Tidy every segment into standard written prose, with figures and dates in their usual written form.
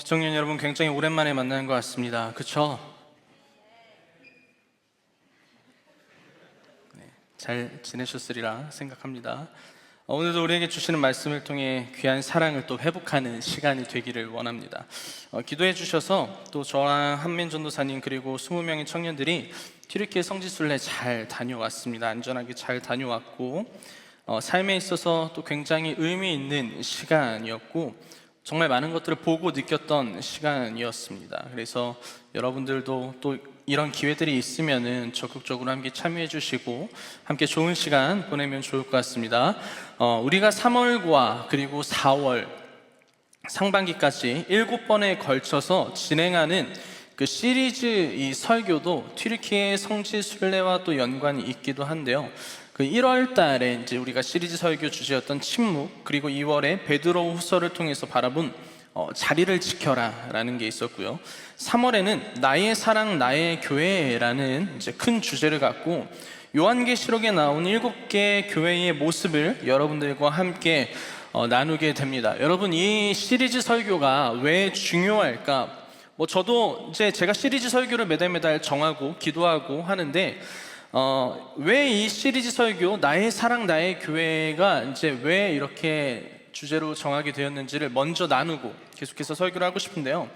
기청년 여러분, 굉장히 오랜만에 만나는 것 같습니다. 그쵸? 잘 지내셨으리라 생각합니다. 오늘도 우리에게 주시는 말씀을 통해 귀한 사랑을 또 회복하는 시간이 되기를 원합니다. 기도해 주셔서 또 저랑 한민 전도사님 그리고 20명의 청년들이 튀르키예 성지순례 잘 다녀왔습니다. 안전하게 잘 다녀왔고 삶에 있어서 또 굉장히 의미 있는 시간이었고 정말 많은 것들을 보고 느꼈던 시간이었습니다. 그래서 여러분들도 또 이런 기회들이 있으면은 적극적으로 함께 참여해 주시고 함께 좋은 시간 보내면 좋을 것 같습니다. 우리가 3월과 그리고 4월 상반기까지 7번에 걸쳐서 진행하는 그 시리즈 이 설교도 튀르키예 성지 순례와 또 연관이 있기도 한데요. 그 1월 달에 이제 우리가 시리즈 설교 주제였던 침묵, 그리고 2월에 베드로 후서를 통해서 바라본 자리를 지켜라 라는 게 있었고요. 3월에는 나의 사랑 나의 교회라는 이제 큰 주제를 갖고 요한계시록에 나온 7개 교회의 모습을 여러분들과 함께 나누게 됩니다. 여러분, 이 시리즈 설교가 왜 중요할까? 저도 이제 제가 시리즈 설교를 매달 정하고 기도하고 하는데 왜 이 시리즈 설교 나의 사랑 나의 교회가 이제 왜 이렇게 주제로 정하게 되었는지를 먼저 나누고 계속해서 설교를 하고 싶은데요.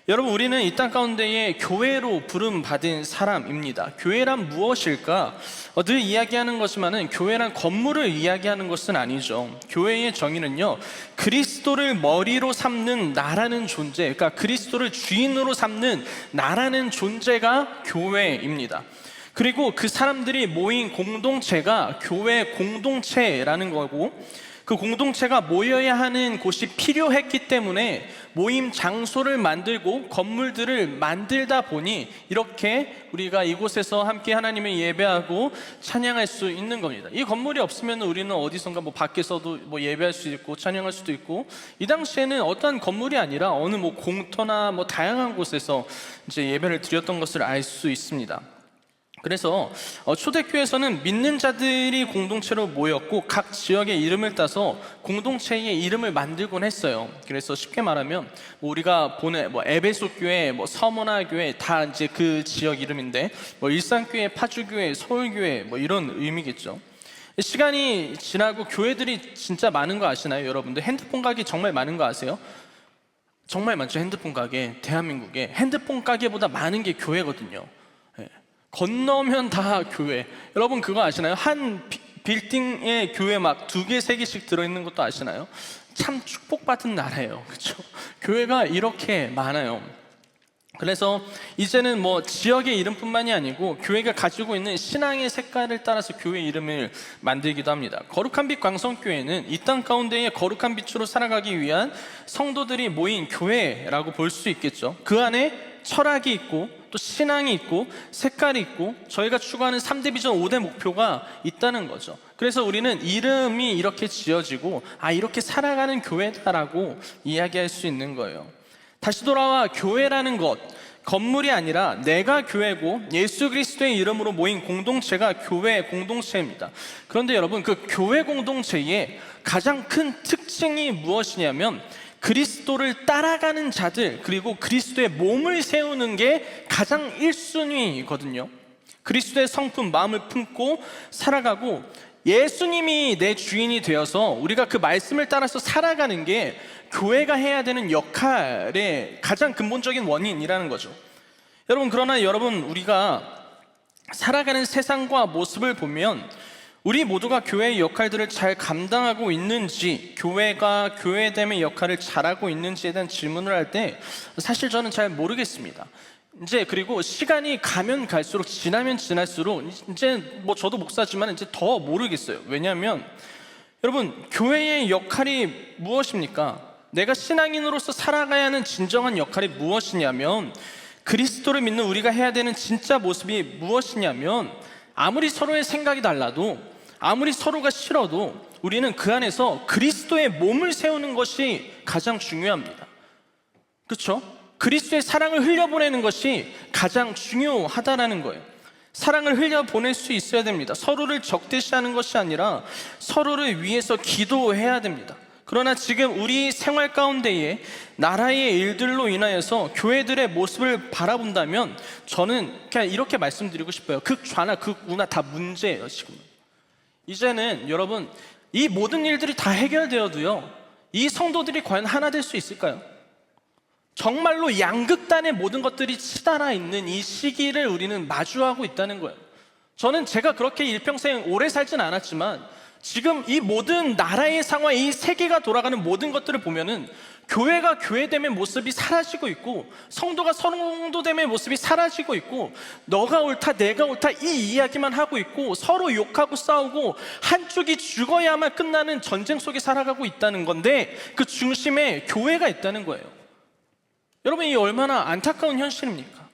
여러분, 우리는 이 땅 가운데에 교회로 부름받은 사람입니다. 교회란 무엇일까? 늘 이야기하는 거지만은 교회란 건물을 이야기하는 것은 아니죠. 교회의 정의는요, 그리스도를 머리로 삼는 나라는 존재, 그러니까 그리스도를 주인으로 삼는 나라는 존재가 교회입니다. 그리고 그 사람들이 모인 공동체가 교회 공동체라는 거고, 그 공동체가 모여야 하는 곳이 필요했기 때문에 모임 장소를 만들고 건물들을 만들다 보니 이렇게 우리가 이곳에서 함께 하나님을 예배하고 찬양할 수 있는 겁니다. 이 건물이 없으면 우리는 어디선가 밖에서도 예배할 수 있고 찬양할 수도 있고, 이 당시에는 어떠한 건물이 아니라 어느 공터나 다양한 곳에서 이제 예배를 드렸던 것을 알 수 있습니다. 그래서 초대교회에서는 믿는 자들이 공동체로 모였고 각 지역의 이름을 따서 공동체의 이름을 만들곤 했어요. 그래서 쉽게 말하면 우리가 보는 에베소 교회, 서머나 교회 다 이제 그 지역 이름인데 일산교회, 파주교회, 서울교회 이런 의미겠죠. 시간이 지나고 교회들이 진짜 많은 거 아시나요? 여러분들 핸드폰 가게 정말 많은 거 아세요? 정말 많죠. 핸드폰 가게. 대한민국에 핸드폰 가게보다 많은 게 교회거든요. 건너면 다 교회. 여러분 그거 아시나요? 한 빌딩에 교회 2개, 3개씩 들어있는 것도 아시나요? 참 축복받은 나라예요. 그렇죠? 교회가 이렇게 많아요. 그래서 이제는 지역의 이름뿐만이 아니고 교회가 가지고 있는 신앙의 색깔을 따라서 교회 이름을 만들기도 합니다. 거룩한 빛 광성교회는 이 땅 가운데에 거룩한 빛으로 살아가기 위한 성도들이 모인 교회라고 볼 수 있겠죠. 그 안에 철학이 있고 또 신앙이 있고 색깔이 있고 저희가 추구하는 3대 비전 5대 목표가 있다는 거죠. 그래서 우리는 이름이 이렇게 지어지고 이렇게 살아가는 교회다라고 이야기할 수 있는 거예요. 다시 돌아와 교회라는 것, 건물이 아니라 내가 교회고 예수 그리스도의 이름으로 모인 공동체가 교회 공동체입니다. 그런데 여러분, 그 교회 공동체의 가장 큰 특징이 무엇이냐면 그리스도를 따라가는 자들, 그리고 그리스도의 몸을 세우는 게 가장 1순위거든요. 그리스도의 성품, 마음을 품고 살아가고 예수님이 내 주인이 되어서 우리가 그 말씀을 따라서 살아가는 게 교회가 해야 되는 역할의 가장 근본적인 원인이라는 거죠. 그러나 우리가 살아가는 세상과 모습을 보면 우리 모두가 교회의 역할들을 잘 감당하고 있는지, 교회가 교회됨의 역할을 잘하고 있는지에 대한 질문을 할 때 사실 저는 잘 모르겠습니다. 그리고 시간이 가면 갈수록, 지나면 지날수록 저도 목사지만 더 모르겠어요. 왜냐하면 여러분, 교회의 역할이 무엇입니까? 내가 신앙인으로서 살아가야 하는 진정한 역할이 무엇이냐면, 그리스도를 믿는 우리가 해야 되는 진짜 모습이 무엇이냐면, 아무리 서로의 생각이 달라도, 아무리 서로가 싫어도 우리는 그 안에서 그리스도의 몸을 세우는 것이 가장 중요합니다. 그렇죠? 그리스도의 사랑을 흘려보내는 것이 가장 중요하다라는 거예요. 사랑을 흘려보낼 수 있어야 됩니다. 서로를 적대시하는 것이 아니라 서로를 위해서 기도해야 됩니다. 그러나 지금 우리 생활 가운데에 나라의 일들로 인하여서 교회들의 모습을 바라본다면 저는 그냥 이렇게 말씀드리고 싶어요. 극좌나 극우나 다 문제예요. 지금 이제는 여러분, 이 모든 일들이 다 해결되어도요, 이 성도들이 과연 하나 될 수 있을까요? 정말로 양극단의 모든 것들이 치달아 있는 이 시기를 우리는 마주하고 있다는 거예요. 저는 제가 그렇게 일평생 오래 살진 않았지만 지금 이 모든 나라의 상황, 이 세계가 돌아가는 모든 것들을 보면은 교회가 교회됨의 모습이 사라지고 있고, 성도가 성도됨의 모습이 사라지고 있고, 너가 옳다 내가 옳다 이 이야기만 하고 있고, 서로 욕하고 싸우고 한쪽이 죽어야만 끝나는 전쟁 속에 살아가고 있다는 건데, 그 중심에 교회가 있다는 거예요. 여러분, 이 얼마나 안타까운 현실입니까?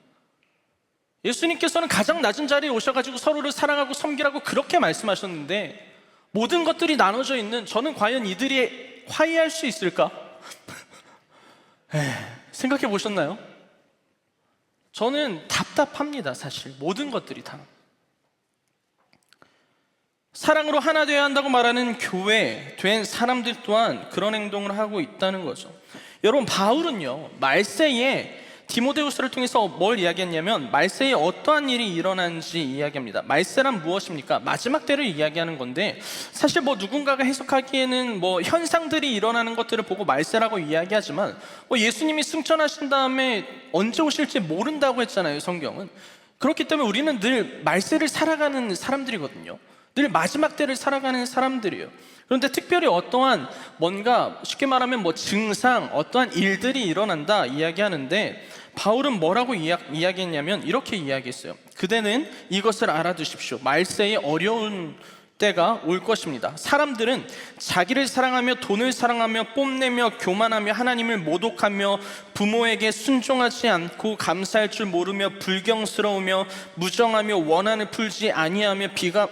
예수님께서는 가장 낮은 자리에 오셔가지고 서로를 사랑하고 섬기라고 그렇게 말씀하셨는데, 모든 것들이 나눠져 있는, 저는 과연 이들이 화해할 수 있을까? 생각해 보셨나요? 저는 답답합니다. 사실 모든 것들이 다 사랑으로 하나 되어야 한다고 말하는 교회 된 사람들 또한 그런 행동을 하고 있다는 거죠. 여러분, 바울은요 말세에 디모데후서를 통해서 뭘 이야기했냐면, 말세에 어떠한 일이 일어나는지 이야기합니다. 말세란 무엇입니까? 마지막 때를 이야기하는 건데, 사실 누군가가 해석하기에는 현상들이 일어나는 것들을 보고 말세라고 이야기하지만, 예수님이 승천하신 다음에 언제 오실지 모른다고 했잖아요, 성경은. 그렇기 때문에 우리는 늘 말세를 살아가는 사람들이거든요. 늘 마지막 때를 살아가는 사람들이에요. 그런데 특별히 어떠한 뭔가 쉽게 말하면 증상, 어떠한 일들이 일어난다 이야기하는데, 바울은 뭐라고 이야기했냐면 이렇게 이야기했어요. 그대는 이것을 알아두십시오. 말세에 어려운 때가 올 것입니다. 사람들은 자기를 사랑하며 돈을 사랑하며 뽐내며 교만하며 하나님을 모독하며 부모에게 순종하지 않고 감사할 줄 모르며 불경스러우며 무정하며 원한을 풀지 아니하며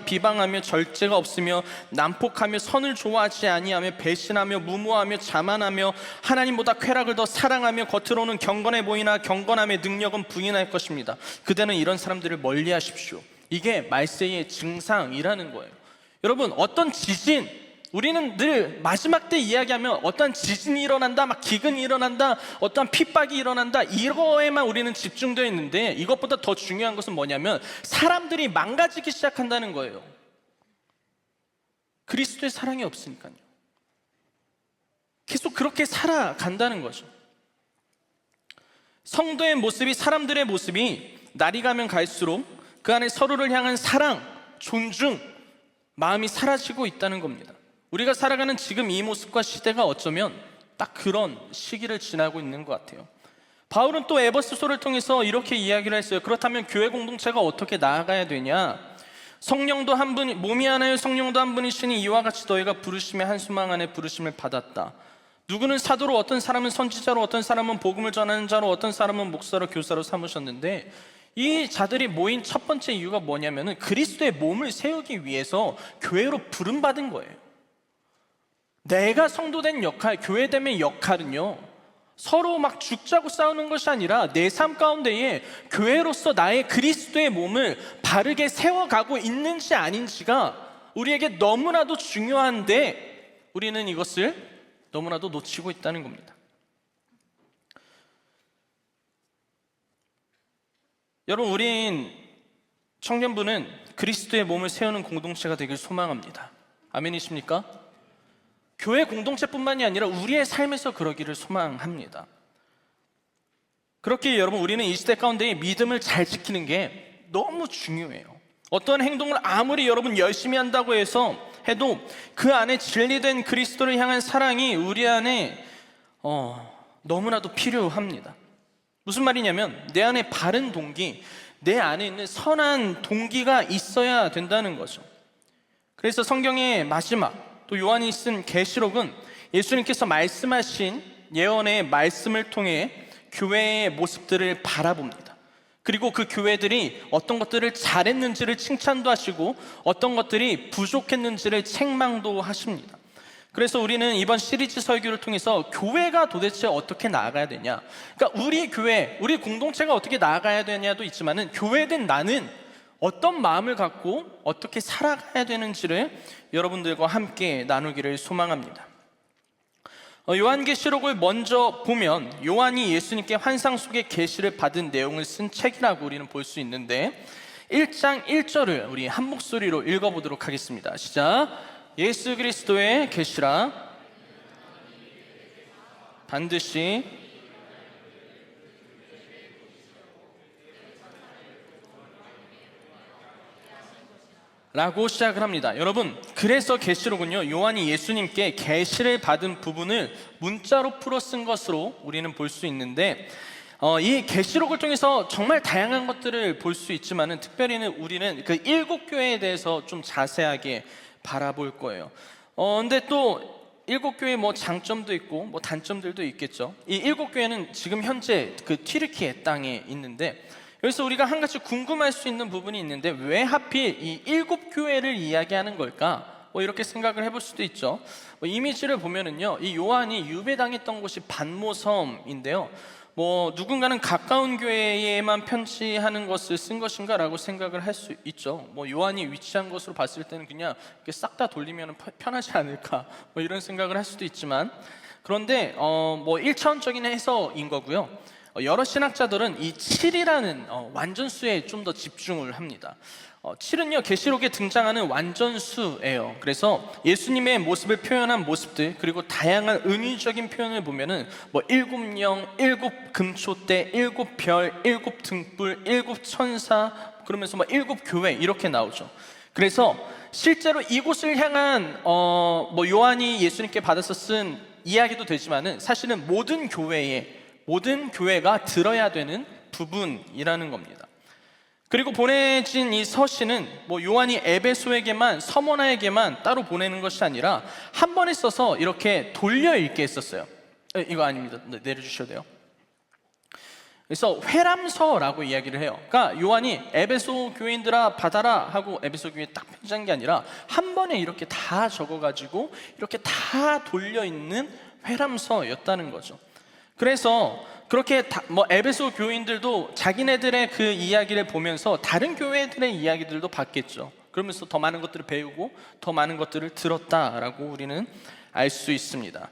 비방하며 절제가 없으며 난폭하며 선을 좋아하지 아니하며 배신하며 무모하며 자만하며 하나님보다 쾌락을 더 사랑하며 겉으로는 경건해 보이나 경건함의 능력은 부인할 것입니다. 그대는 이런 사람들을 멀리하십시오. 이게 말세의 증상이라는 거예요. 여러분, 어떤 지진, 우리는 늘 마지막 때 이야기하면 어떤 지진이 일어난다, 막 기근이 일어난다, 어떤 핍박이 일어난다, 이거에만 우리는 집중되어 있는데, 이것보다 더 중요한 것은 뭐냐면 사람들이 망가지기 시작한다는 거예요. 그리스도의 사랑이 없으니까요. 계속 그렇게 살아간다는 거죠. 성도의 모습이, 사람들의 모습이 날이 가면 갈수록 그 안에 서로를 향한 사랑, 존중, 마음이 사라지고 있다는 겁니다. 우리가 살아가는 지금 이 모습과 시대가 어쩌면 딱 그런 시기를 지나고 있는 것 같아요. 바울은 또 에베소서를 통해서 이렇게 이야기를 했어요. 그렇다면 교회 공동체가 어떻게 나아가야 되냐? 성령도 한 분, 몸이 하나요 성령도 한 분이시니 이와 같이 너희가 부르심의 한 소망 안에 부르심을 받았다. 누구는 사도로, 어떤 사람은 선지자로, 어떤 사람은 복음을 전하는 자로, 어떤 사람은 목사로, 교사로 삼으셨는데, 이 자들이 모인 첫 번째 이유가 뭐냐면은 그리스도의 몸을 세우기 위해서 교회로 부름받은 거예요. 내가 성도된 역할, 교회됨의 역할은요, 서로 막 죽자고 싸우는 것이 아니라 내 삶 가운데에 교회로서 나의 그리스도의 몸을 바르게 세워가고 있는지 아닌지가 우리에게 너무나도 중요한데, 우리는 이것을 너무나도 놓치고 있다는 겁니다. 여러분, 우린 청년부는 그리스도의 몸을 세우는 공동체가 되길 소망합니다. 아멘이십니까? 교회 공동체뿐만이 아니라 우리의 삶에서 그러기를 소망합니다. 그렇게 여러분, 우리는 이 시대 가운데 믿음을 잘 지키는 게 너무 중요해요. 어떤 행동을 아무리 여러분 열심히 한다고 해도 그 안에 진리된 그리스도를 향한 사랑이 우리 안에 너무나도 필요합니다. 무슨 말이냐면, 내 안에 바른 동기, 내 안에 있는 선한 동기가 있어야 된다는 거죠. 그래서 성경의 마지막, 또 요한이 쓴 계시록은 예수님께서 말씀하신 예언의 말씀을 통해 교회의 모습들을 바라봅니다. 그리고 그 교회들이 어떤 것들을 잘했는지를 칭찬도 하시고 어떤 것들이 부족했는지를 책망도 하십니다. 그래서 우리는 이번 시리즈 설교를 통해서 교회가 도대체 어떻게 나아가야 되냐, 그러니까 우리 교회, 우리 공동체가 어떻게 나아가야 되냐도 있지만은 교회된 나는 어떤 마음을 갖고 어떻게 살아가야 되는지를 여러분들과 함께 나누기를 소망합니다. 요한계시록을 먼저 보면 요한이 예수님께 환상 속의 계시를 받은 내용을 쓴 책이라고 우리는 볼 수 있는데 1장 1절을 우리 한 목소리로 읽어보도록 하겠습니다. 시작. 예수 그리스도의 계시라 반드시 라고 시작을 합니다. 여러분, 그래서 계시록은요 요한이 예수님께 계시를 받은 부분을 문자로 풀어 쓴 것으로 우리는 볼 수 있는데 이 계시록을 통해서 정말 다양한 것들을 볼 수 있지만은 특별히는 우리는 그 7교회에 대해서 좀 자세하게 바라볼 거예요. 근데 또 7교회 뭐 장점도 있고 뭐 단점들도 있겠죠. 이 7교회는 지금 현재 그 튀르키예 땅에 있는데 여기서 우리가 한 가지 궁금할 수 있는 부분이 있는데 왜 하필 이 7교회를 이야기하는 걸까? 뭐 이렇게 생각을 해볼 수도 있죠. 이미지를 보면은요, 이 요한이 유배당했던 곳이 반모섬인데요. 뭐 누군가는 가까운 교회에만 편지하는 것을 쓴 것인가라고 생각을 할 수 있죠. 뭐 요한이 위치한 것으로 봤을 때는 그냥 이렇게 싹 다 돌리면 편하지 않을까? 뭐 이런 생각을 할 수도 있지만 그런데 뭐 1차원적인 해석인 거고요. 여러 신학자들은 이 7이라는 완전수에 좀 더 집중을 합니다. 7은요 계시록에 등장하는 완전수예요. 그래서 예수님의 모습을 표현한 모습들 그리고 다양한 은유적인 표현을 보면은 뭐 7영, 7금초대, 7별, 7등불, 7천사 그러면서 뭐 7교회 이렇게 나오죠. 그래서 실제로 이곳을 향한 뭐 요한이 예수님께 받아서 쓴 이야기도 되지만은 사실은 모든 교회가 들어야 되는 부분이라는 겁니다. 그리고 보내진 이 서신은 뭐 요한이 에베소에게만 서머나에게만 따로 보내는 것이 아니라 한 번에 써서 이렇게 돌려 읽게 했었어요. 이거 아닙니다. 내려주셔도 돼요. 그래서 회람서라고 이야기를 해요. 그러니까 요한이 에베소 교인들아 받아라 하고 에베소 교회에 딱 편지한 게 아니라 한 번에 이렇게 다 적어가지고 이렇게 다 돌려 읽는 회람서였다는 거죠. 그래서 그렇게 뭐 에베소 교인들도 자기네들의 그 이야기를 보면서 다른 교회들의 이야기들도 봤겠죠. 그러면서 더 많은 것들을 배우고 더 많은 것들을 들었다라고 우리는 알 수 있습니다.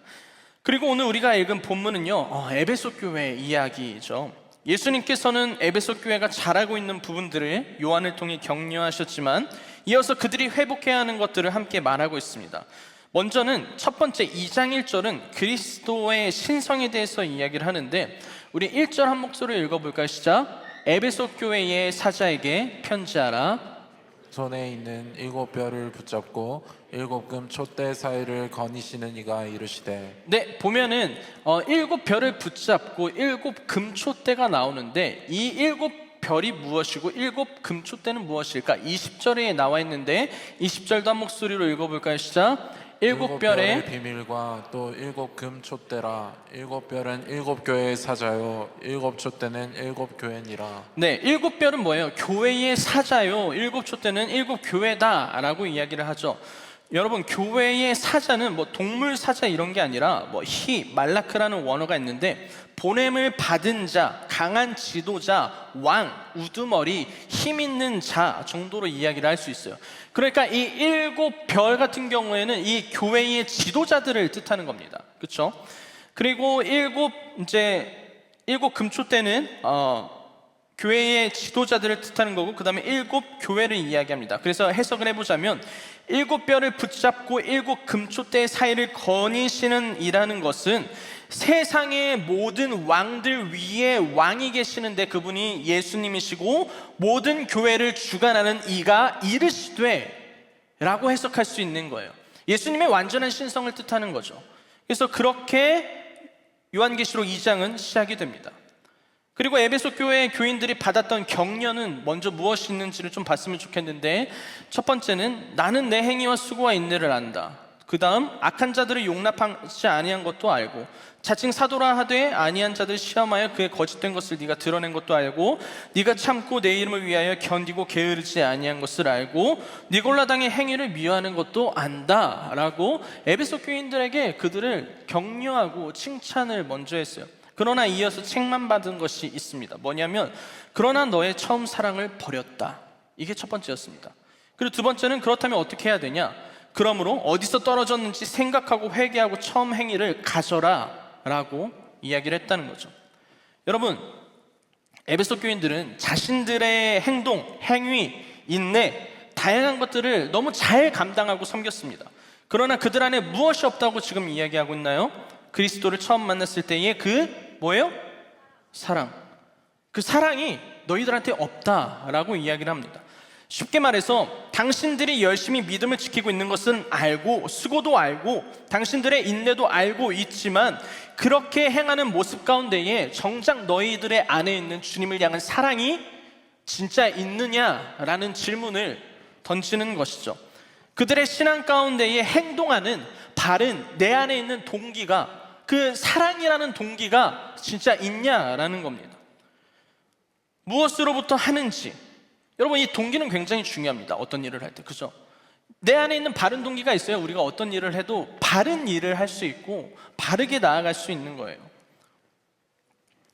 그리고 오늘 우리가 읽은 본문은요 에베소 교회 이야기죠. 예수님께서는 에베소 교회가 잘하고 있는 부분들을 요한을 통해 격려하셨지만 이어서 그들이 회복해야 하는 것들을 함께 말하고 있습니다. 먼저는 첫 번째 2장 1절은 그리스도의 신성에 대해서 이야기를 하는데 우리 1절 한 목소리로 읽어볼까요? 시작. 에베소 교회의 사자에게 편지하라. 손에 있는 7뼈를 붙잡고 7금 촛대 사이를 거니시는 이가 이르시되. 네, 보면은 7별을 붙잡고 7금 촛대가 나오는데 이 7별이 무엇이고 7금초대는 무엇일까? 20절에 나와 있는데 20절도 한 목소리로 읽어볼까요? 시작. 7별의 비밀과 또 7금초대라. 7별은 7교회의 사자요 7촛대는 7교회니라. 네, 7별은 뭐예요? 교회의 사자요 7촛대는 7교회다 라고 이야기를 하죠. 여러분, 교회의 사자는 뭐 동물 사자 이런 게 아니라 뭐 말라크라는 원어가 있는데 보냄을 받은 자, 강한 지도자, 왕, 우두머리, 힘 있는 자 정도로 이야기를 할 수 있어요. 그러니까 이 7별 같은 경우에는 이 교회의 지도자들을 뜻하는 겁니다. 그렇죠? 그리고 7금초 때는 교회의 지도자들을 뜻하는 거고 그 다음에 7교회를 이야기합니다. 그래서 해석을 해보자면 7별을 붙잡고 7금초대 사이를 거니시는 이라는 것은 세상의 모든 왕들 위에 왕이 계시는데 그분이 예수님이시고 모든 교회를 주관하는 이가 이르시되 라고 해석할 수 있는 거예요. 예수님의 완전한 신성을 뜻하는 거죠. 그래서 그렇게 요한계시록 2장은 시작이 됩니다. 그리고 에베소 교회 교인들이 받았던 격려는 먼저 무엇이 있는지를 좀 봤으면 좋겠는데 첫 번째는 나는 내 행위와 수고와 인내를 안다. 그 다음 악한 자들을 용납하지 아니한 것도 알고 자칭 사도라 하되 아니한 자들 시험하여 그의 거짓된 것을 네가 드러낸 것도 알고 네가 참고 내 이름을 위하여 견디고 게으르지 아니한 것을 알고 니골라당의 행위를 미워하는 것도 안다 라고 에베소 교인들에게 그들을 격려하고 칭찬을 먼저 했어요. 그러나 이어서 책만 받은 것이 있습니다. 뭐냐면 그러나 너의 처음 사랑을 버렸다. 이게 첫 번째였습니다. 그리고 두 번째는 그렇다면 어떻게 해야 되냐? 그러므로 어디서 떨어졌는지 생각하고 회개하고 처음 행위를 가져라 라고 이야기를 했다는 거죠. 여러분, 에베소 교인들은 자신들의 행동, 행위, 인내, 다양한 것들을 너무 잘 감당하고 섬겼습니다. 그러나 그들 안에 무엇이 없다고 지금 이야기하고 있나요? 그리스도를 처음 만났을 때의 그 뭐예요? 사랑. 그 사랑이 너희들한테 없다라고 이야기를 합니다. 쉽게 말해서 당신들이 열심히 믿음을 지키고 있는 것은 알고, 수고도 알고, 당신들의 인내도 알고 있지만 그렇게 행하는 모습 가운데에 정작 너희들의 안에 있는 주님을 향한 사랑이 진짜 있느냐라는 질문을 던지는 것이죠. 그들의 신앙 가운데에 행동하는 바른 내 안에 있는 동기가, 그 사랑이라는 동기가 진짜 있냐라는 겁니다. 무엇으로부터 하는지, 여러분 이 동기는 굉장히 중요합니다. 어떤 일을 할 때, 그죠? 내 안에 있는 바른 동기가 있어야 우리가 어떤 일을 해도 바른 일을 할 수 있고 바르게 나아갈 수 있는 거예요.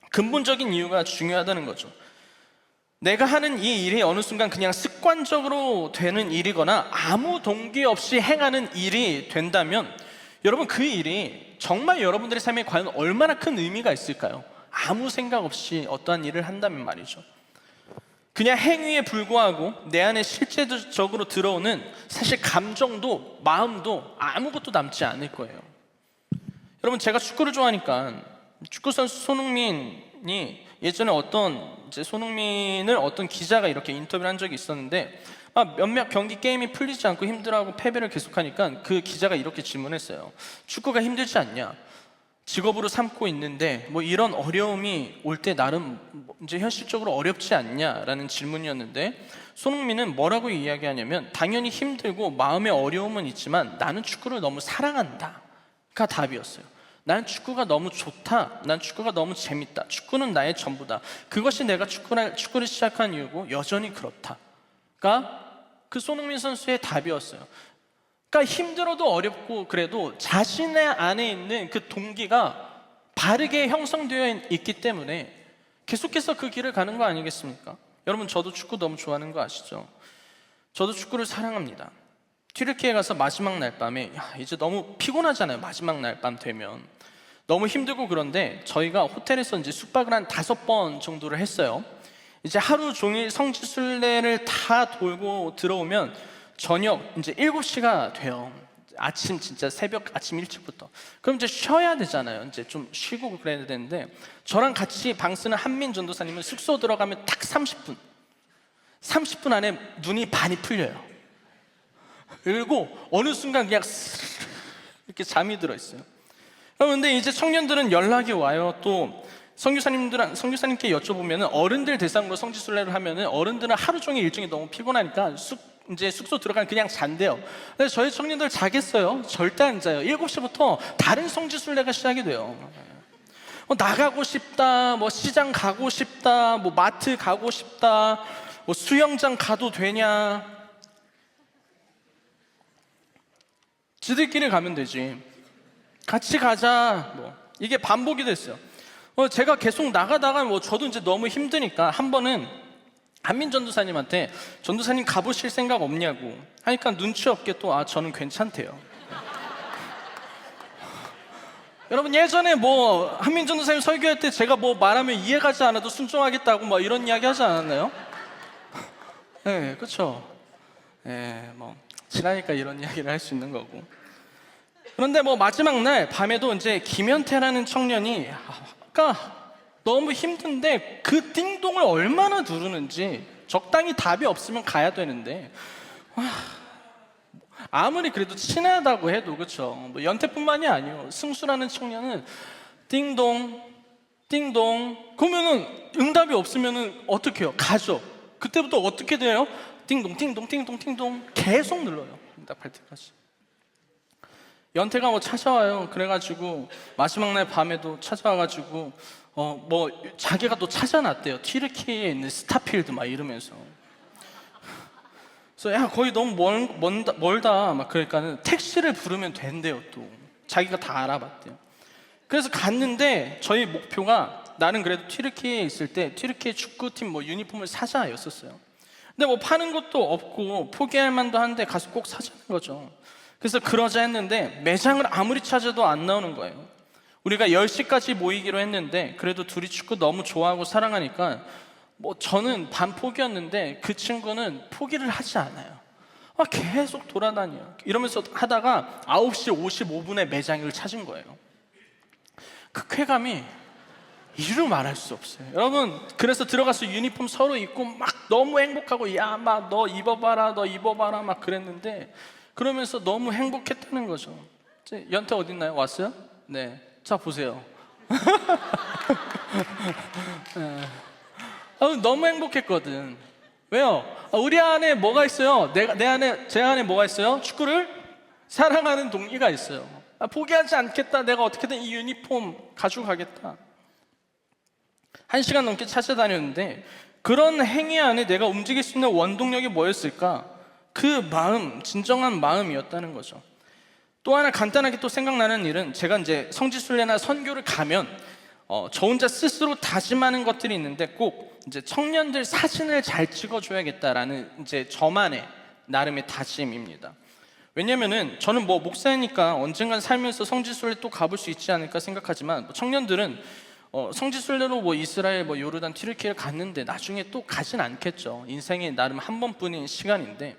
근본적인 이유가 중요하다는 거죠. 내가 하는 이 일이 어느 순간 그냥 습관적으로 되는 일이거나 아무 동기 없이 행하는 일이 된다면 여러분 그 일이 정말 여러분들의 삶에 과연 얼마나 큰 의미가 있을까요? 아무 생각 없이 어떠한 일을 한다면 말이죠. 그냥 행위에 불과하고 내 안에 실제적으로 들어오는 사실 감정도 마음도 아무것도 남지 않을 거예요. 여러분 제가 축구를 좋아하니까 축구 선수 손흥민이 예전에 손흥민을 어떤 기자가 이렇게 인터뷰를 한 적이 있었는데 몇몇 경기 게임이 풀리지 않고 힘들어하고 패배를 계속하니까 그 기자가 이렇게 질문했어요. 축구가 힘들지 않냐? 직업으로 삼고 있는데 뭐 이런 어려움이 올 때 나름 이제 현실적으로 어렵지 않냐라는 질문이었는데 손흥민은 뭐라고 이야기하냐면 당연히 힘들고 마음의 어려움은 있지만 나는 축구를 너무 사랑한다가 답이었어요. 난 축구가 너무 좋다. 난 축구가 너무 재밌다. 축구는 나의 전부다. 그것이 내가 축구를 시작한 이유고 여전히 그렇다가 그 손흥민 선수의 답이었어요. 그러니까 힘들어도 어렵고 그래도 자신의 안에 있는 그 동기가 바르게 형성되어 있기 때문에 계속해서 그 길을 가는 거 아니겠습니까? 여러분 저도 축구 너무 좋아하는 거 아시죠? 저도 축구를 사랑합니다. 튀르키예 가서 마지막 날 밤에 이제 너무 피곤하잖아요. 마지막 날 밤 되면 너무 힘들고 그런데 저희가 호텔에서 이제 숙박을 한 5번 정도를 했어요. 이제 하루 종일 성지순례를 다 돌고 들어오면 저녁 이제 7시가 돼요. 아침 진짜 새벽 아침 일찍부터. 그럼 이제 쉬어야 되잖아요. 이제 좀 쉬고 그래야 되는데 저랑 같이 방 쓰는 한민 전도사님은 숙소 들어가면 딱 30분 안에 눈이 반이 풀려요. 그리고 어느 순간 그냥 이렇게 잠이 들어 있어요. 그런데 이제 청년들은 연락이 와요. 또 선교사님께 여쭤보면 어른들 대상으로 성지순례를 하면은 어른들은 하루 종일 일정이 너무 피곤하니까 이제 숙소 들어가면 그냥 잔대요. 그래서 저희 청년들 자겠어요? 절대 안 자요. 7시부터 다른 성지순례가 시작이 돼요. 나가고 싶다, 뭐 시장 가고 싶다, 뭐 마트 가고 싶다, 뭐 수영장 가도 되냐? 지들끼리 가면 되지. 같이 가자. 뭐 이게 반복이 됐어요. 제가 계속 나가다가 저도 이제 너무 힘드니까 한 번은 한민 전도사님한테 전도사님 가보실 생각 없냐고 하니까 눈치 없게 또 저는 괜찮대요. 여러분 예전에 한민 전도사님 설교할 때 제가 말하면 이해가지 않아도 순종하겠다고 이런 이야기 하지 않았나요? 네, 그렇죠. 네, 친하니까 이런 이야기를 할 수 있는 거고. 그런데 마지막 날 밤에도 이제 김현태라는 청년이 너무 힘든데 그 띵동을 얼마나 누르는지 적당히 답이 없으면 가야 되는데 아무리 그래도 친하다고 해도 그렇죠. 연태뿐만이 아니에요. 승수라는 청년은 띵동 띵동 그러면은 응답이 없으면은 어떻게 해요? 가죠. 그때부터 어떻게 돼요? 띵동 띵동 띵동 띵동 계속 눌러요. 응답할 때까지. 연태가 찾아와요. 그래가지고 마지막 날 밤에도 찾아와가지고 자기가 또 찾아놨대요. 튀르키예에 있는 스타필드 이러면서. 그래서 야 거기 너무 멀다 그러니까는 택시를 부르면 된대요. 또 자기가 다 알아봤대요. 그래서 갔는데 저희 목표가 나는 그래도 튀르키예에 있을 때 튀르키예 축구팀 유니폼을 사자였었어요. 근데 파는 것도 없고 포기할 만도 한데 가서 꼭 사자는 거죠. 그래서 그러자 했는데 매장을 아무리 찾아도 안 나오는 거예요. 우리가 10시까지 모이기로 했는데 그래도 둘이 축구 너무 좋아하고 사랑하니까 뭐 저는 반 포기였는데 그 친구는 포기를 하지 않아요. 계속 돌아다녀요. 이러면서 하다가 9시 55분에 매장을 찾은 거예요. 그 쾌감이 이루 말할 수 없어요. 여러분, 그래서 들어가서 유니폼 서로 입고 막 너무 행복하고, 야, 막 너 입어봐라, 너 입어봐라 막 그랬는데, 그러면서 너무 행복했다는 거죠. 연태 어딨나요? 왔어요? 네. 자, 보세요. 네. 너무 행복했거든. 왜요? 우리 안에 뭐가 있어요? 제 안에 뭐가 있어요? 축구를 사랑하는 동기가 있어요. 포기하지 않겠다. 내가 어떻게든 이 유니폼 가지고 가겠다. 1시간 넘게 찾아다녔는데 그런 행위 안에 내가 움직일 수 있는 원동력이 뭐였을까? 그 마음, 진정한 마음이었다는 거죠. 또 하나 간단하게 또 생각나는 일은, 제가 이제 성지순례나 선교를 가면 저 혼자 스스로 다짐하는 것들이 있는데, 꼭 이제 청년들 사진을 잘 찍어줘야겠다라는 이제 저만의 나름의 다짐입니다. 왜냐면은 저는 뭐 목사니까 언젠간 살면서 성지순례 또 가볼 수 있지 않을까 생각하지만, 청년들은 성지순례로 뭐 이스라엘, 뭐 요르단, 튀르키예를 갔는데 나중에 또 가진 않겠죠. 인생에 나름 한 번뿐인 시간인데,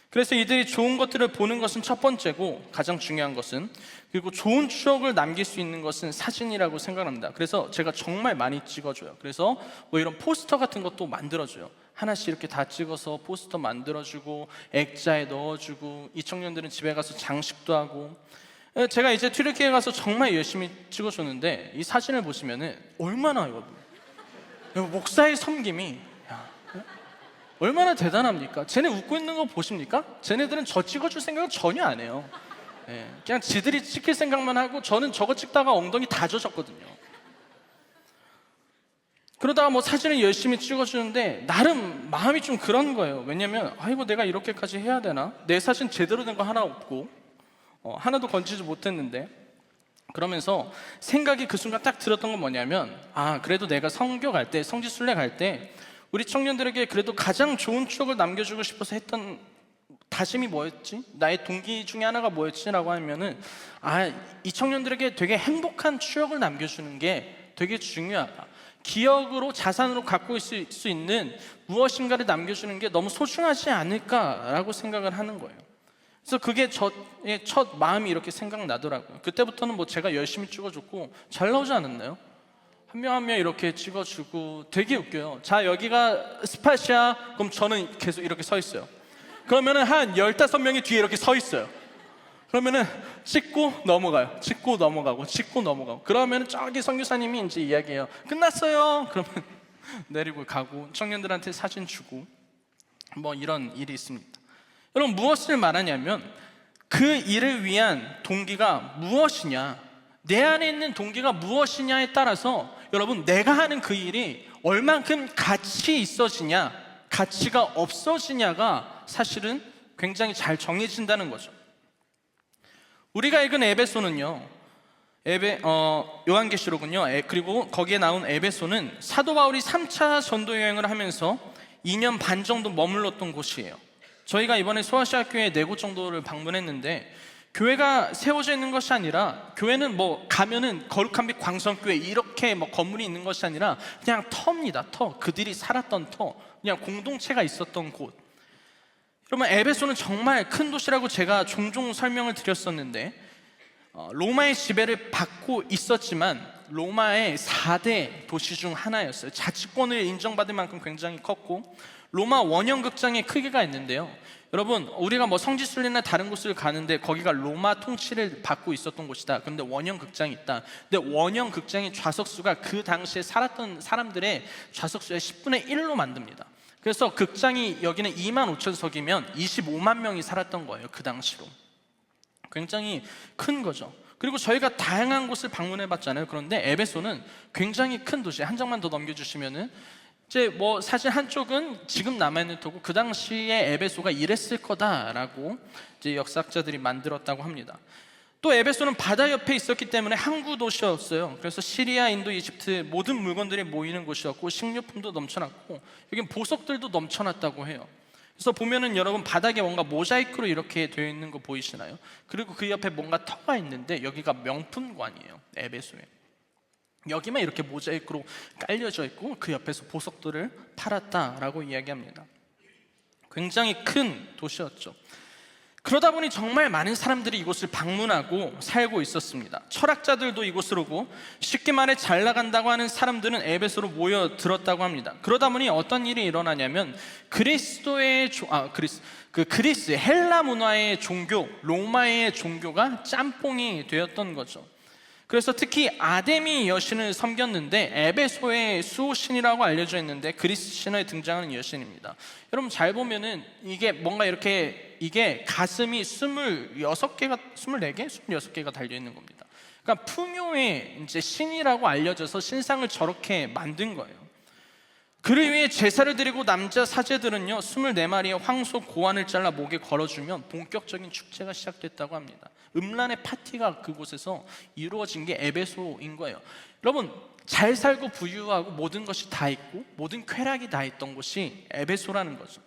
그래서 이들이 좋은 것들을 보는 것은 첫 번째고 가장 중요한 것은, 그리고 좋은 추억을 남길 수 있는 것은 사진이라고 생각합니다. 그래서 제가 정말 많이 찍어줘요. 그래서 뭐 이런 포스터 같은 것도 만들어줘요. 하나씩 이렇게 다 찍어서 포스터 만들어주고 액자에 넣어주고, 이 청년들은 집에 가서 장식도 하고. 제가 이제 튀르키예 가서 정말 열심히 찍어줬는데, 이 사진을 보시면은 얼마나, 여러분, 목사의 섬김이 얼마나 대단합니까? 쟤네 웃고 있는 거 보십니까? 쟤네들은 저 찍어줄 생각을 전혀 안 해요. 그냥 지들이 찍힐 생각만 하고, 저는 저거 찍다가 엉덩이 다 젖었거든요. 그러다가 뭐 사진을 열심히 찍어주는데 나름 마음이 좀 그런 거예요. 왜냐면 아이고, 내가 이렇게까지 해야 되나? 내 사진 제대로 된 거 하나 없고 하나도 건지지 못했는데, 그러면서 생각이 그 순간 딱 들었던 건 뭐냐면, 그래도 내가 성교 갈 때, 성지순례 갈 때 우리 청년들에게 그래도 가장 좋은 추억을 남겨주고 싶어서 했던 다짐이 뭐였지? 나의 동기 중에 하나가 뭐였지? 라고 하면은, 이 청년들에게 되게 행복한 추억을 남겨주는 게 되게 중요하다. 기억으로, 자산으로 갖고 있을 수 있는 무엇인가를 남겨주는 게 너무 소중하지 않을까라고 생각을 하는 거예요. 그래서 그게 저의 첫 마음이 이렇게 생각나더라고요. 그때부터는 뭐 제가 열심히 찍어줬고, 잘 나오지 않았나요? 한 명 한 명 이렇게 찍어주고. 되게 웃겨요. 자, 여기가 스팟이야. 그럼 저는 계속 이렇게 서 있어요. 그러면은 한 15명이 뒤에 이렇게 서 있어요. 그러면은 찍고 넘어가요. 찍고 넘어가고, 찍고 넘어가고. 그러면은 저기 선교사님이 이제 이야기해요. 끝났어요. 그러면 내리고 가고, 청년들한테 사진 주고, 뭐 이런 일이 있습니다. 여러분, 무엇을 말하냐면, 그 일을 위한 동기가 무엇이냐, 내 안에 있는 동기가 무엇이냐에 따라서 여러분, 내가 하는 그 일이 얼만큼 가치 있어지냐, 가치가 없어지냐가 사실은 굉장히 잘 정해진다는 거죠. 우리가 읽은 에베소는요, 요한계시록은요, 그리고 거기에 나온 에베소는 사도 바울이 3차 전도 여행을 하면서 2년 반 정도 머물렀던 곳이에요. 저희가 이번에 소아시아 교회 4곳 정도를 방문했는데, 교회가 세워져 있는 것이 아니라, 교회는 뭐 가면은 거룩한 빛 광성교회 이렇게 뭐 건물이 있는 것이 아니라 그냥 터입니다. 터. 그들이 살았던 터. 그냥 공동체가 있었던 곳. 여러분, 에베소는 정말 큰 도시라고 제가 종종 설명을 드렸었는데, 로마의 지배를 받고 있었지만 로마의 4대 도시 중 하나였어요. 자치권을 인정받을 만큼 굉장히 컸고, 로마 원형극장의 크기가 있는데요, 여러분, 우리가 뭐 성지순례나 다른 곳을 가는데 거기가 로마 통치를 받고 있었던 곳이다. 그런데 원형극장이 있다. 근데 원형극장의 좌석수가 그 당시에 살았던 사람들의 좌석수의 10분의 1로 만듭니다. 그래서 극장이 여기는 25,000석이면 25만 명이 살았던 거예요, 그 당시로. 굉장히 큰 거죠. 그리고 저희가 다양한 곳을 방문해 봤잖아요. 그런데 에베소는 굉장히 큰 도시. 한 장만 더 넘겨주시면은, 이제 뭐 사실 한쪽은 지금 남아있는 터고, 그 당시에 에베소가 이랬을 거다라고 이제 역사학자들이 만들었다고 합니다. 또 에베소는 바다 옆에 있었기 때문에 항구 도시였어요. 그래서 시리아, 인도, 이집트 모든 물건들이 모이는 곳이었고, 식료품도 넘쳐났고, 여긴 보석들도 넘쳐났다고 해요. 그래서 보면은 여러분 바닥에 뭔가 모자이크로 이렇게 되어 있는 거 보이시나요? 그리고 그 옆에 뭔가 터가 있는데 여기가 명품관이에요. 에베소에 여기만 이렇게 모자이크로 깔려져 있고 그 옆에서 보석들을 팔았다라고 이야기합니다. 굉장히 큰 도시였죠. 그러다 보니 정말 많은 사람들이 이곳을 방문하고 살고 있었습니다. 철학자들도 이곳으로 오고 쉽게 말해 잘 나간다고 하는 사람들은 에베소로 모여들었다고 합니다. 그러다 보니 어떤 일이 일어나냐면 그리스 헬라 문화의 종교, 로마의 종교가 짬뽕이 되었던 거죠. 그래서 특히 아데미 여신을 섬겼는데 에베소의 수호신이라고 알려져 있는데 그리스 신화에 등장하는 여신입니다. 여러분 잘 보면은 이게 뭔가 이렇게 이게 가슴이 26개가 24개? 26개가 달려 있는 겁니다. 그러니까 풍요의 이제 신이라고 알려져서 신상을 저렇게 만든 거예요. 그를 위해 제사를 드리고 남자 사제들은요 24마리의 황소 고환을 잘라 목에 걸어주면 본격적인 축제가 시작됐다고 합니다. 음란의 파티가 그곳에서 이루어진 게 에베소인 거예요. 여러분 잘 살고 부유하고 모든 것이 다 있고 모든 쾌락이 다 있던 곳이 에베소라는 거죠.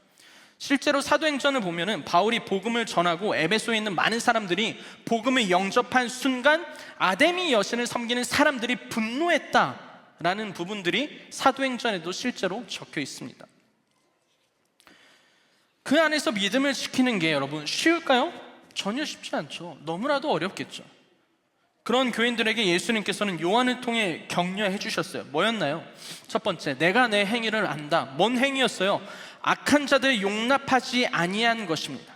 실제로 사도행전을 보면은 바울이 복음을 전하고 에베소에 있는 많은 사람들이 복음을 영접한 순간 아데미 여신을 섬기는 사람들이 분노했다라는 부분들이 사도행전에도 실제로 적혀 있습니다. 그 안에서 믿음을 지키는 게 여러분 쉬울까요? 전혀 쉽지 않죠. 너무나도 어렵겠죠. 그런 교인들에게 예수님께서는 요한을 통해 격려해 주셨어요. 뭐였나요? 첫 번째, 내가 내 행위를 안다. 뭔 행위였어요? 악한 자들을 용납하지 아니한 것입니다.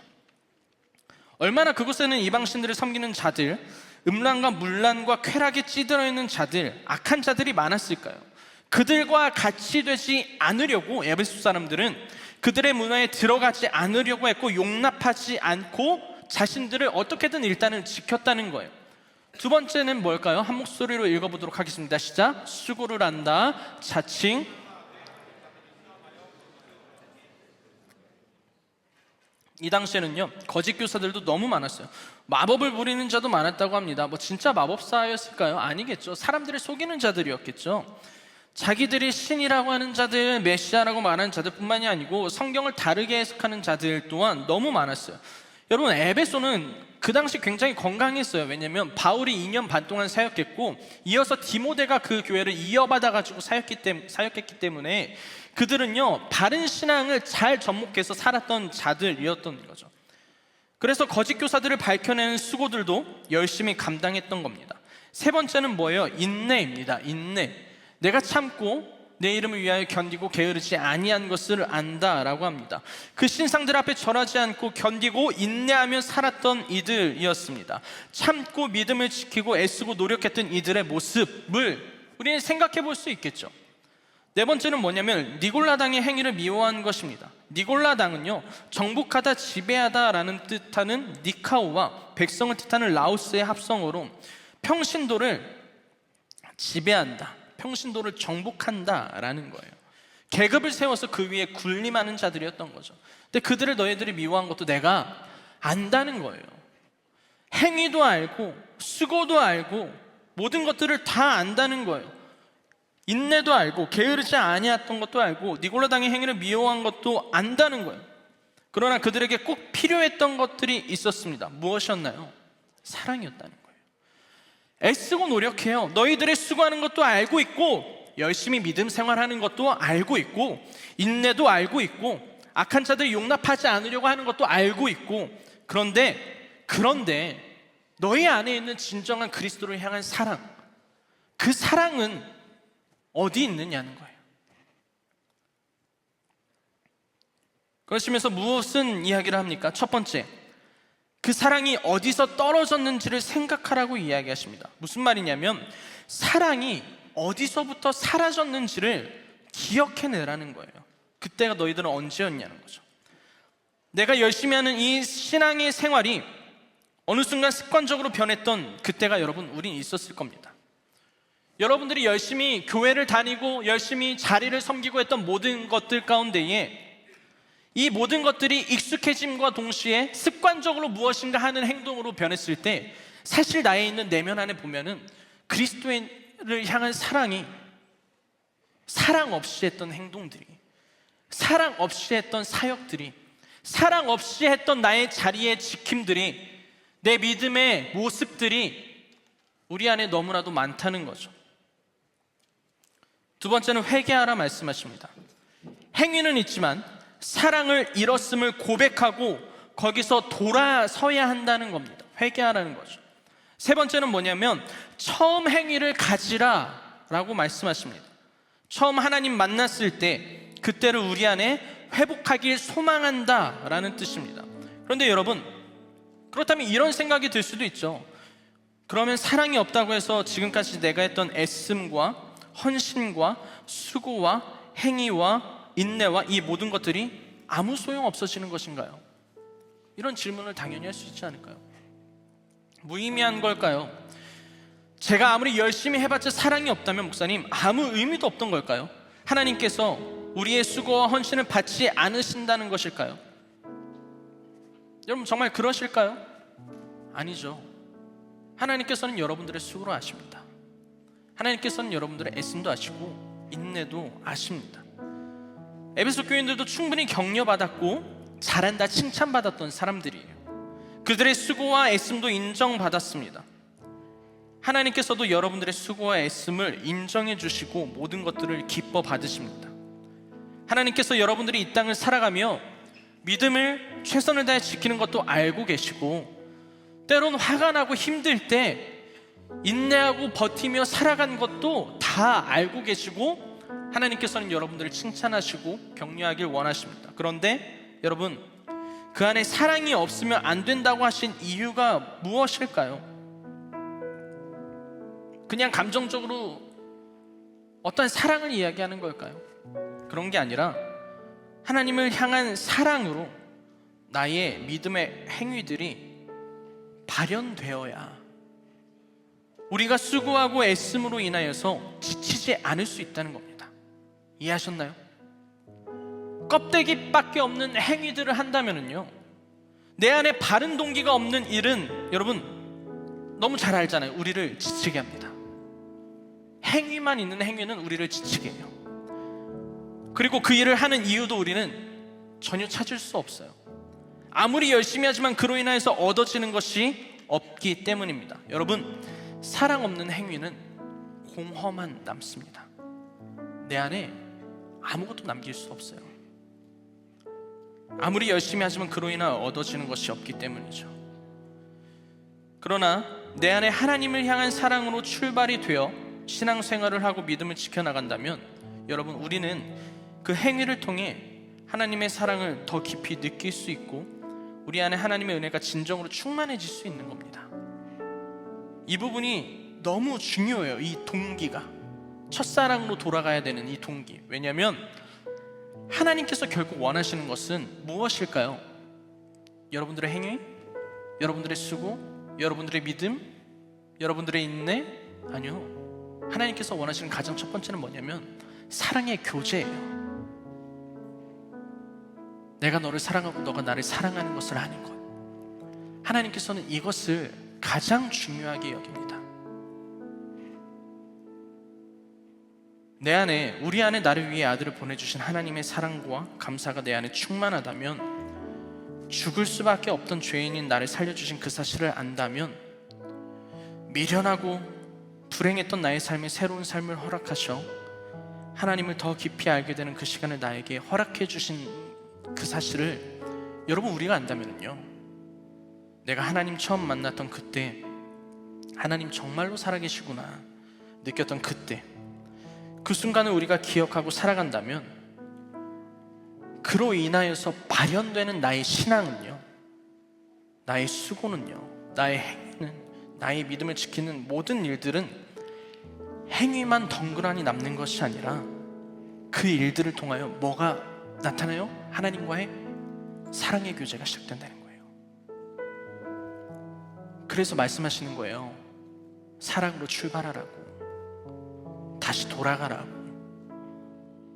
얼마나 그곳에는 이방신들을 섬기는 자들, 음란과 문란과 쾌락에 찌들어 있는 자들, 악한 자들이 많았을까요? 그들과 같이 되지 않으려고 에베소 사람들은 그들의 문화에 들어가지 않으려고 했고 용납하지 않고 자신들을 어떻게든 일단은 지켰다는 거예요. 두 번째는 뭘까요? 한 목소리로 읽어보도록 하겠습니다. 시작. 수고를 한다. 자칭. 이 당시에는요 거짓 교사들도 너무 많았어요. 마법을 부리는 자도 많았다고 합니다. 뭐 진짜 마법사였을까요? 아니겠죠. 사람들을 속이는 자들이었겠죠. 자기들이 신이라고 하는 자들, 메시아라고 말하는 자들뿐만이 아니고 성경을 다르게 해석하는 자들 또한 너무 많았어요. 여러분 에베소는 그 당시 굉장히 건강했어요. 왜냐하면 바울이 2년 반 동안 사역했고 이어서 디모데가 그 교회를 이어받아가지고 사역했기 때문에 그들은요 바른 신앙을 잘 접목해서 살았던 자들이었던 거죠. 그래서 거짓 교사들을 밝혀내는 수고들도 열심히 감당했던 겁니다. 세 번째는 뭐예요? 인내입니다. 인내. 내가 참고 내 이름을 위하여 견디고 게으르지 아니한 것을 안다라고 합니다. 그 신상들 앞에 절하지 않고 견디고 인내하며 살았던 이들이었습니다. 참고 믿음을 지키고 애쓰고 노력했던 이들의 모습을 우리는 생각해 볼 수 있겠죠. 네 번째는 뭐냐면 니골라당의 행위를 미워한 것입니다. 니골라당은요 정복하다 지배하다라는 뜻하는 니카오와 백성을 뜻하는 라오스의 합성어로 평신도를 지배한다, 평신도를 정복한다라는 거예요. 계급을 세워서 그 위에 군림하는 자들이었던 거죠. 근데 그들을 너희들이 미워한 것도 내가 안다는 거예요. 행위도 알고 수고도 알고 모든 것들을 다 안다는 거예요. 인내도 알고 게으르지 아니했던 것도 알고 니골라당의 행위를 미워한 것도 안다는 거예요. 그러나 그들에게 꼭 필요했던 것들이 있었습니다. 무엇이었나요? 사랑이었다는 거예요. 애쓰고 노력해요. 너희들의 수고하는 것도 알고 있고 열심히 믿음 생활하는 것도 알고 있고 인내도 알고 있고 악한 자들을 용납하지 않으려고 하는 것도 알고 있고 그런데 너희 안에 있는 진정한 그리스도를 향한 사랑, 그 사랑은 어디 있느냐는 거예요. 그러시면서 무슨 이야기를 합니까? 첫 번째, 그 사랑이 어디서 떨어졌는지를 생각하라고 이야기하십니다. 무슨 말이냐면 사랑이 어디서부터 사라졌는지를 기억해내라는 거예요. 그때가 너희들은 언제였냐는 거죠. 내가 열심히 하는 이 신앙의 생활이 어느 순간 습관적으로 변했던 그때가 여러분 우린 있었을 겁니다. 여러분들이 열심히 교회를 다니고 열심히 자리를 섬기고 했던 모든 것들 가운데에 이 모든 것들이 익숙해짐과 동시에 습관적으로 무엇인가 하는 행동으로 변했을 때 사실 나에 있는 내면 안에 보면은 그리스도를 향한 사랑이 사랑 없이 했던 행동들이, 사랑 없이 했던 사역들이, 사랑 없이 했던 나의 자리의 지킴들이, 내 믿음의 모습들이 우리 안에 너무나도 많다는 거죠. 두 번째는 회개하라 말씀하십니다. 행위는 있지만 사랑을 잃었음을 고백하고 거기서 돌아서야 한다는 겁니다. 회개하라는 거죠. 세 번째는 뭐냐면 처음 행위를 가지라 라고 말씀하십니다. 처음 하나님 만났을 때 그때를 우리 안에 회복하길 소망한다 라는 뜻입니다. 그런데 여러분, 그렇다면 이런 생각이 들 수도 있죠. 그러면 사랑이 없다고 해서 지금까지 내가 했던 애씀과 헌신과 수고와 행위와 인내와 이 모든 것들이 아무 소용 없어지는 것인가요? 이런 질문을 당연히 할 수 있지 않을까요? 무의미한 걸까요? 제가 아무리 열심히 해봤자 사랑이 없다면 목사님 아무 의미도 없던 걸까요? 하나님께서 우리의 수고와 헌신을 받지 않으신다는 것일까요? 여러분 정말 그러실까요? 아니죠. 하나님께서는 여러분들의 수고를 아십니다. 하나님께서는 여러분들의 애씀도 아시고 인내도 아십니다. 에베소 교인들도 충분히 격려받았고 잘한다 칭찬받았던 사람들이에요. 그들의 수고와 애씀도 인정받았습니다. 하나님께서도 여러분들의 수고와 애씀을 인정해 주시고 모든 것들을 기뻐 받으십니다. 하나님께서 여러분들이 이 땅을 살아가며 믿음을 최선을 다해 지키는 것도 알고 계시고, 때론 화가 나고 힘들 때 인내하고 버티며 살아간 것도 다 알고 계시고, 하나님께서는 여러분들을 칭찬하시고 격려하길 원하십니다. 그런데 여러분, 그 안에 사랑이 없으면 안 된다고 하신 이유가 무엇일까요? 그냥 감정적으로 어떤 사랑을 이야기하는 걸까요? 그런 게 아니라 하나님을 향한 사랑으로 나의 믿음의 행위들이 발현되어야 우리가 수고하고 애씀으로 인하여서 지치지 않을 수 있다는 겁니다. 이해하셨나요? 껍데기밖에 없는 행위들을 한다면요, 내 안에 바른 동기가 없는 일은 여러분 너무 잘 알잖아요. 우리를 지치게 합니다. 행위만 있는 행위는 우리를 지치게 해요. 그리고 그 일을 하는 이유도 우리는 전혀 찾을 수 없어요. 아무리 열심히 하지만 그로 인하여서 얻어지는 것이 없기 때문입니다. 여러분, 사랑 없는 행위는 공허만 남습니다. 내 안에 아무것도 남길 수 없어요. 아무리 열심히 하지만 그로 인하여 얻어지는 것이 없기 때문이죠. 그러나 내 안에 하나님을 향한 사랑으로 출발이 되어 신앙생활을 하고 믿음을 지켜나간다면 여러분, 우리는 그 행위를 통해 하나님의 사랑을 더 깊이 느낄 수 있고 우리 안에 하나님의 은혜가 진정으로 충만해질 수 있는 겁니다. 이 부분이 너무 중요해요. 이 동기가, 첫사랑으로 돌아가야 되는 이 동기. 왜냐하면 하나님께서 결국 원하시는 것은 무엇일까요? 여러분들의 행위? 여러분들의 수고? 여러분들의 믿음? 여러분들의 인내? 아니요. 하나님께서 원하시는 가장 첫 번째는 뭐냐면 사랑의 교제예요. 내가 너를 사랑하고 너가 나를 사랑하는 것을 아는 것. 하나님께서는 이것을 가장 중요하게 여깁니다. 내 안에, 우리 안에 나를 위해 아들을 보내주신 하나님의 사랑과 감사가 내 안에 충만하다면, 죽을 수밖에 없던 죄인인 나를 살려주신 그 사실을 안다면, 미련하고 불행했던 나의 삶에 새로운 삶을 허락하셔 하나님을 더 깊이 알게 되는 그 시간을 나에게 허락해 주신 그 사실을 여러분, 우리가 안다면요, 내가 하나님 처음 만났던 그때 하나님 정말로 살아계시구나 느꼈던 그때, 그 순간을 우리가 기억하고 살아간다면 그로 인하여서 발현되는 나의 신앙은요, 나의 수고는요, 나의 행위는, 나의 믿음을 지키는 모든 일들은 행위만 덩그러니 남는 것이 아니라 그 일들을 통하여 뭐가 나타나요? 하나님과의 사랑의 교제가 시작된다는 거예요. 그래서 말씀하시는 거예요. 사랑으로 출발하라고, 다시 돌아가라고,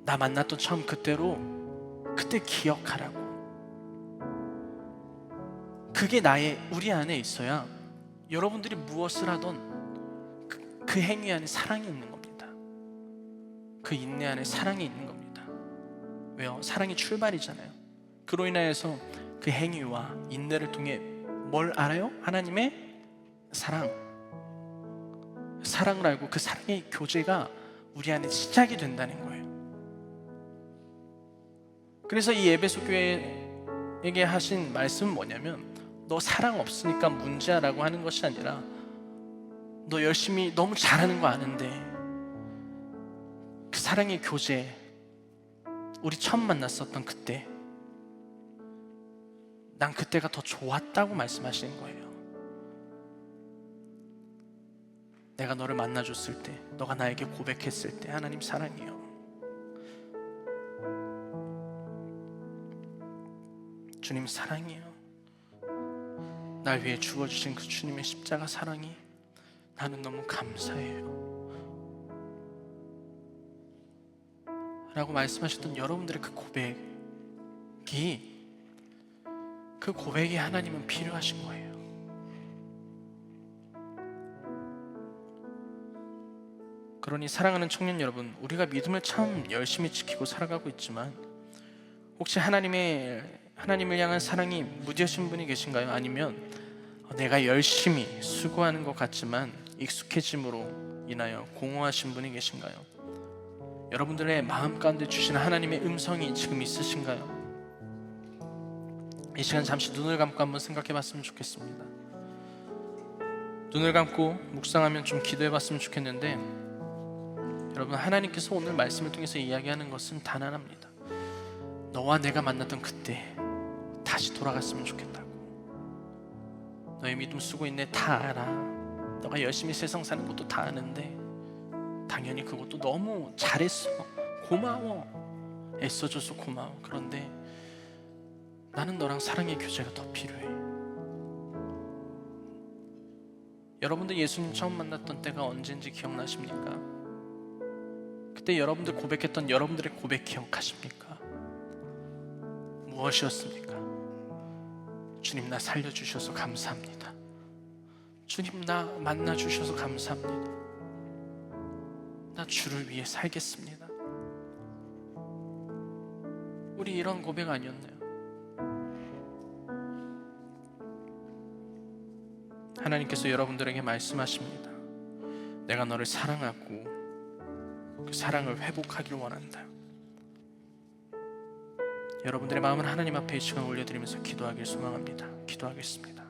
나 만났던 처음 그때로, 그때 기억하라고. 그게 우리 안에 있어야 여러분들이 무엇을 하던 그 행위 안에 사랑이 있는 겁니다. 그 인내 안에 사랑이 있는 겁니다. 왜요? 사랑이 출발이잖아요. 그로 인하여서 그 행위와 인내를 통해 뭘 알아요? 하나님의 사랑을 알고 그 사랑의 교제가 우리 안에 시작이 된다는 거예요. 그래서 이 에베소 교회에게 하신 말씀은 뭐냐면, 너 사랑 없으니까 문제야 라고 하는 것이 아니라, 너 열심히 너무 잘하는 거 아는데 그 사랑의 교제, 우리 처음 만났었던 그때, 난 그때가 더 좋았다고 말씀하시는 거예요. 내가 너를 만나줬을 때, 너가 나에게 고백했을 때, 하나님 사랑해요. 주님 사랑해요. 날 위해 죽어주신 그 주님의 십자가 사랑이 나는 너무 감사해요 라고 말씀하셨던 여러분들의 그 고백이 하나님은 필요하신 거예요. 그러니 사랑하는 청년 여러분, 우리가 믿음을 참 열심히 지키고 살아가고 있지만, 혹시 하나님을 향한 사랑이 무뎌진 분이 계신가요? 아니면 내가 열심히 수고하는 것 같지만 익숙해짐으로 인하여 공허하신 분이 계신가요? 여러분들의 마음 가운데 주신 하나님의 음성이 지금 있으신가요? 이 시간 잠시 눈을 감고 한번 생각해 봤으면 좋겠습니다. 눈을 감고 묵상하면 좀 기도해 봤으면 좋겠는데, 여러분, 하나님께서 오늘 말씀을 통해서 이야기하는 것은 단 하나입니다. 너와 내가 만났던 그때 다시 돌아갔으면 좋겠다고. 너의 믿음 쓰고 있네, 다 알아. 너가 열심히 세상 사는 것도 다 아는데 당연히 그것도 너무 잘했어, 고마워, 애써줘서 고마워. 그런데 나는 너랑 사랑의 교제가 더 필요해. 여러분들 예수님 처음 만났던 때가 언제인지 기억나십니까? 그때 여러분들 고백했던 여러분들의 고백 기억하십니까? 무엇이었습니까? 주님, 나 살려주셔서 감사합니다. 주님, 나 만나주셔서 감사합니다. 나 주를 위해 살겠습니다. 우리 이런 고백 아니었나요? 하나님께서 여러분들에게 말씀하십니다. 내가 너를 사랑하고 그 사랑을 회복하길 원한다. 여러분들의 마음을 하나님 앞에 이 시간 올려드리면서 기도하길 소망합니다. 기도하겠습니다.